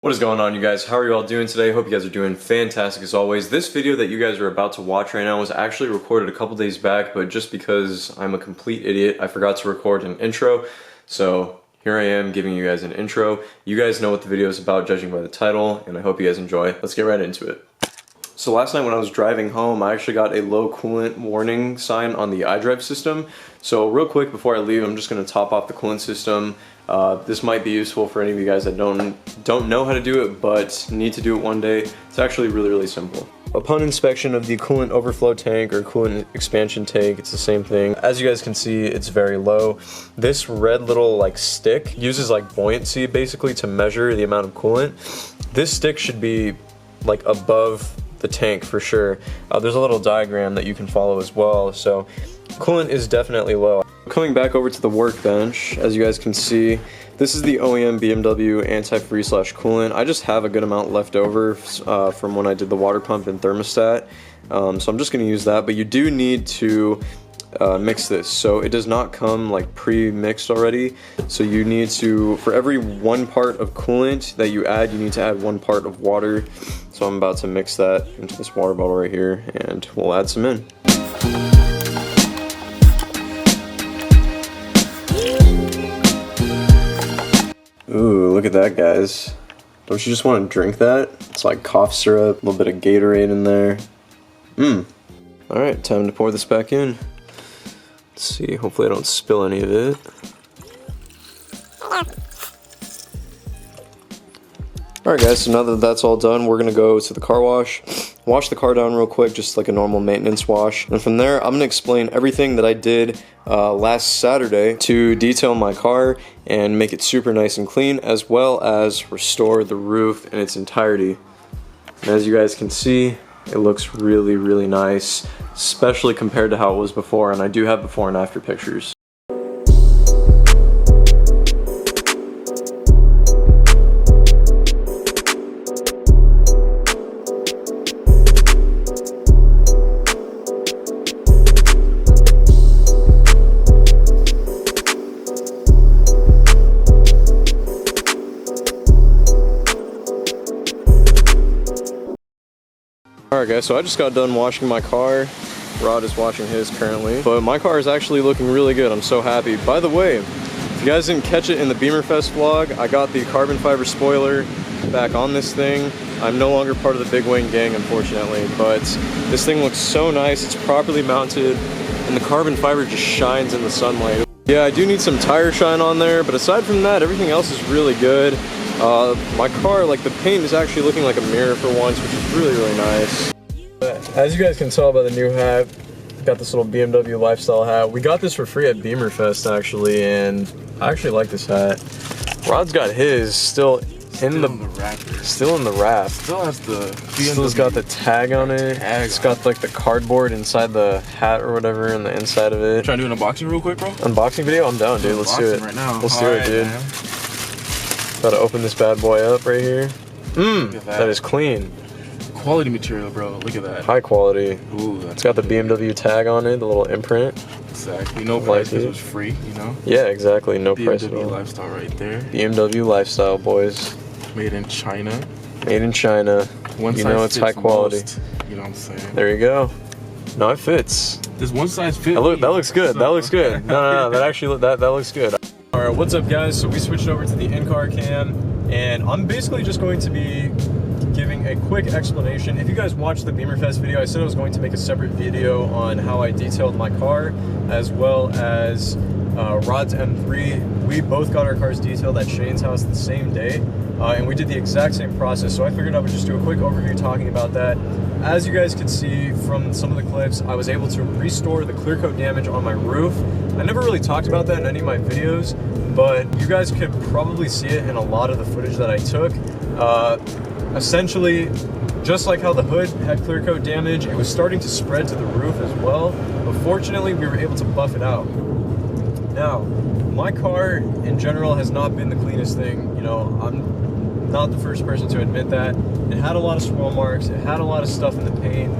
What is going on, you guys? How are you all doing today? Hope you guys are doing fantastic as always. This video that you guys are about to watch right now was actually recorded a couple days back, but just because I'm a complete idiot, I forgot to record an intro. So here I am giving you guys an intro. You guys know what the video is about, judging by the title, and I hope you guys enjoy. Let's get right into it. So last night when I was driving home, I actually got a low coolant warning sign on the iDrive system. So real quick before I leave, I'm just going to top off the coolant system. This might be useful for any of you guys that don't know how to do it, but need to do it one day. It's actually really simple. Upon inspection of the coolant overflow tank or coolant expansion tank, it's the same thing. As you guys can see, it's very low. This red little like stick uses like buoyancy basically to measure the amount of coolant. This stick should be like above the tank for sure. There's a little diagram that you can follow as well. So coolant is definitely low. Coming back over to the workbench, as you guys can see, this is the OEM BMW anti-freeze / coolant. I just have a good amount left over from when I did the water pump and thermostat. So I'm just going to use that, but you do need to mix this. So it does not come like pre-mixed already. So you need to, for every 1 part of coolant that you add, you need to add 1 part of water. So I'm about to mix that into this water bottle right here, and we'll add some in. Ooh, look at that, guys. Don't you just want to drink that? It's like cough syrup, a little bit of Gatorade in there. Alright, time to pour this back in. Let's see, hopefully I don't spill any of it. Alright guys, so now that that's all done, we're gonna go to the car wash. Wash the car down real quick, just like a normal maintenance wash. And from there, I'm gonna explain everything that I did last Saturday to detail my car and make it super nice and clean, as well as restore the roof in its entirety. And as you guys can see, it looks really nice, especially compared to how it was before, and I do have before and after pictures. Alright guys, so I just got done washing my car. Rod is washing his currently. But my car is actually looking really good. I'm so happy. By the way, if you guys didn't catch it in the Beamerfest vlog, I got the carbon fiber spoiler back on this thing. I'm no longer part of the Big Wing gang, unfortunately, but this thing looks so nice. It's properly mounted, and the carbon fiber just shines in the sunlight. Yeah, I do need some tire shine on there, but aside from that, everything else is really good. My car, like the paint is actually looking like a mirror for once, which is really nice. As you guys can tell by the new hat, got this little BMW lifestyle hat. We got this for free at Beamerfest actually, and I actually like this hat. Rod's got his still in the wrap. Still has the still's got the tag on it. It's got like the cardboard inside the hat or whatever in the inside of it. Trying to do an unboxing real quick, bro? Unboxing video? I'm down, dude. Let's do it. Right now. Let's do it, dude. Man. Gotta open this bad boy up right here. That is clean. Quality material, bro. Look at that. High quality. Ooh, it's got the BMW tag on it, the little imprint. Exactly. No price because it was free, you know? Yeah, exactly. No price at all. BMW lifestyle right there. BMW lifestyle, boys. Made in China. Made in China. You know it's high quality. Most, you know what I'm saying? There you go. No, it fits. This one size fits. That looks good. That looks good. No, that actually that looks good. Alright, what's up guys? So we switched over to the in-car cam, and I'm basically just going to be giving a quick explanation. If you guys watched the Beamerfest video, I said I was going to make a separate video on how I detailed my car, as well as Rod's M3. We both got our cars detailed at Shane's house the same day, and we did the exact same process, so I figured I would just do a quick overview talking about that. As you guys could see from some of the clips, I was able to restore the clear coat damage on my roof. I never really talked about that in any of my videos, but you guys could probably see it in a lot of the footage that I took. Essentially, just like how the hood had clear coat damage, it was starting to spread to the roof as well, but fortunately we were able to buff it out. Now, my car in general has not been the cleanest thing. You know, I'm not the first person to admit that. It had a lot of swirl marks, it had a lot of stuff in the paint,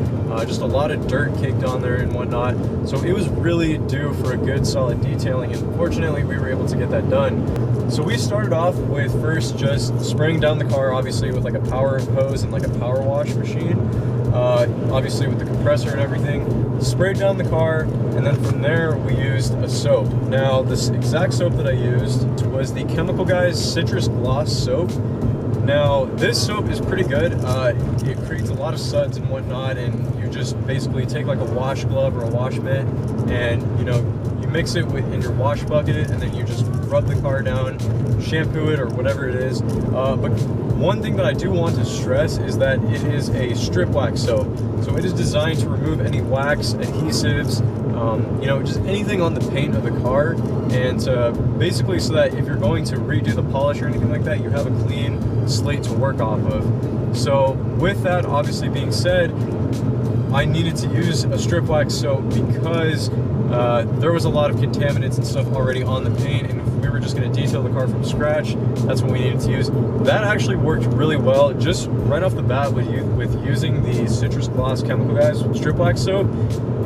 just a lot of dirt caked on there and whatnot. So it was really due for a good solid detailing, and fortunately we were able to get that done. So we started off with first just spraying down the car, obviously with like a power hose and like a power wash machine, obviously with the compressor and everything. Sprayed down the car, and then from there we used a soap. Now this exact soap that I used was the Chemical Guys Citrus Gloss Soap. Now this soap is pretty good. It creates a lot of suds and whatnot, and you just basically take like a wash glove or a wash mitt, and you mix it in your wash bucket, and then you just rub the car down, shampoo it or whatever it is. But one thing that I do want to stress is that it is a strip wax soap. So it is designed to remove any wax, adhesives, just anything on the paint of the car, and basically so that if you're going to redo the polish or anything like that, you have a clean slate to work off of. So with that obviously being said, I needed to use a strip wax soap because there was a lot of contaminants and stuff already on the paint, and if we were just going to detail the car from scratch, that's what we needed to use. That actually worked really well. Just right off the bat with using the Citrus Gloss Chemical Guys strip wax soap,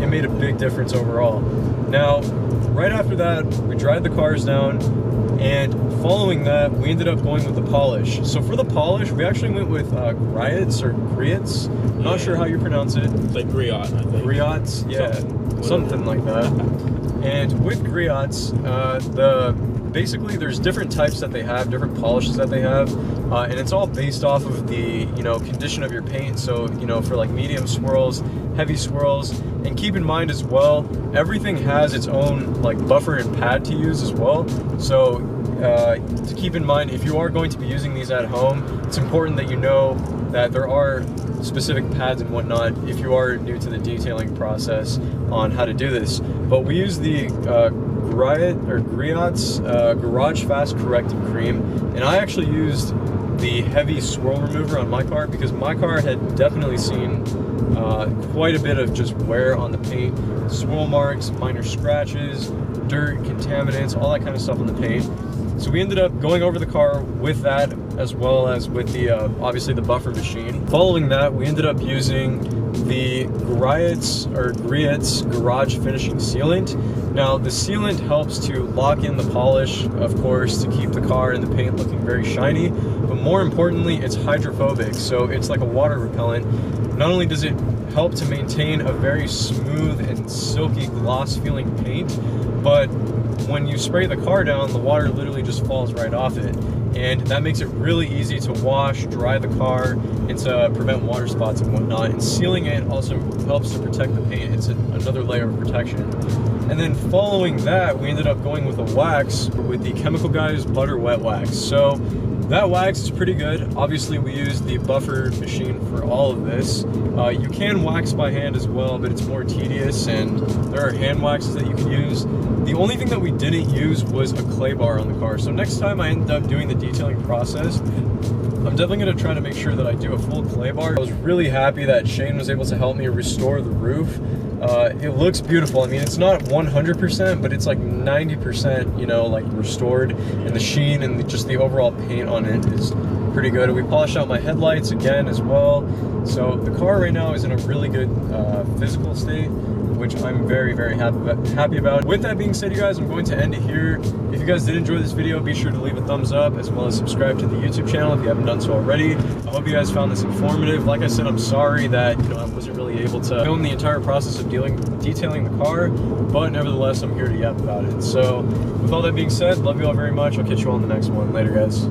it made a big difference overall. Now, right after that, we dried the cars down, and following that, we ended up going with the polish. So for the polish, we actually went with Griots or Griots. I'm not sure how you pronounce it. It's like Griot, I think. Griots, yeah, something like that. And with Griots, basically there's different types that they have, different polishes that they have, and it's all based off of the condition of your paint. So for like medium swirls, heavy swirls, and keep in mind as well, everything has its own like buffer and pad to use as well. So to keep in mind, if you are going to be using these at home, it's important that you know that there are specific pads and whatnot if you are new to the detailing process on how to do this. But we use the Griot's Garage Fast Corrective Cream, and I actually used the heavy swirl remover on my car because my car had definitely seen quite a bit of just wear on the paint, swirl marks, minor scratches, dirt, contaminants, all that kind of stuff on the paint. So we ended up going over the car with that, as well as with the obviously the buffer machine. Following that, we ended up using the Griot's Garage Finishing Sealant. Now the sealant helps to lock in the polish, of course, to keep the car and the paint looking very shiny, but more importantly, it's hydrophobic, so it's like a water repellent. Not only does it help to maintain a very smooth and silky gloss feeling paint, but when you spray the car down, the water literally just falls right off it, and that makes it really easy to wash, dry the car, and to prevent water spots and whatnot. And sealing it also helps to protect the paint. It's another layer of protection. And then following that, we ended up going with a wax with the Chemical Guys Butter Wet Wax. So that wax is pretty good. Obviously we used the buffer machine for all of this. You can wax by hand as well, but it's more tedious, and there are hand waxes that you can use. The only thing that we didn't use was a clay bar on the car. So next time I end up doing the detailing process, I'm definitely going to try to make sure that I do a full clay bar. I was really happy that Shane was able to help me restore the roof. It looks beautiful. I mean, it's not 100%, but it's like 90%, like restored, and the sheen and just the overall paint on it is pretty good. We polished out my headlights again as well. So the car right now is in a really good physical state, which I'm very, very happy about. With that being said, you guys, I'm going to end it here. If you guys did enjoy this video, be sure to leave a thumbs up, as well as subscribe to the YouTube channel if you haven't done so already. I hope you guys found this informative. Like I said, I'm sorry that I wasn't really able to film the entire process of detailing the car, but nevertheless, I'm here to yap about it. So with all that being said, love you all very much. I'll catch you all in the next one. Later, guys.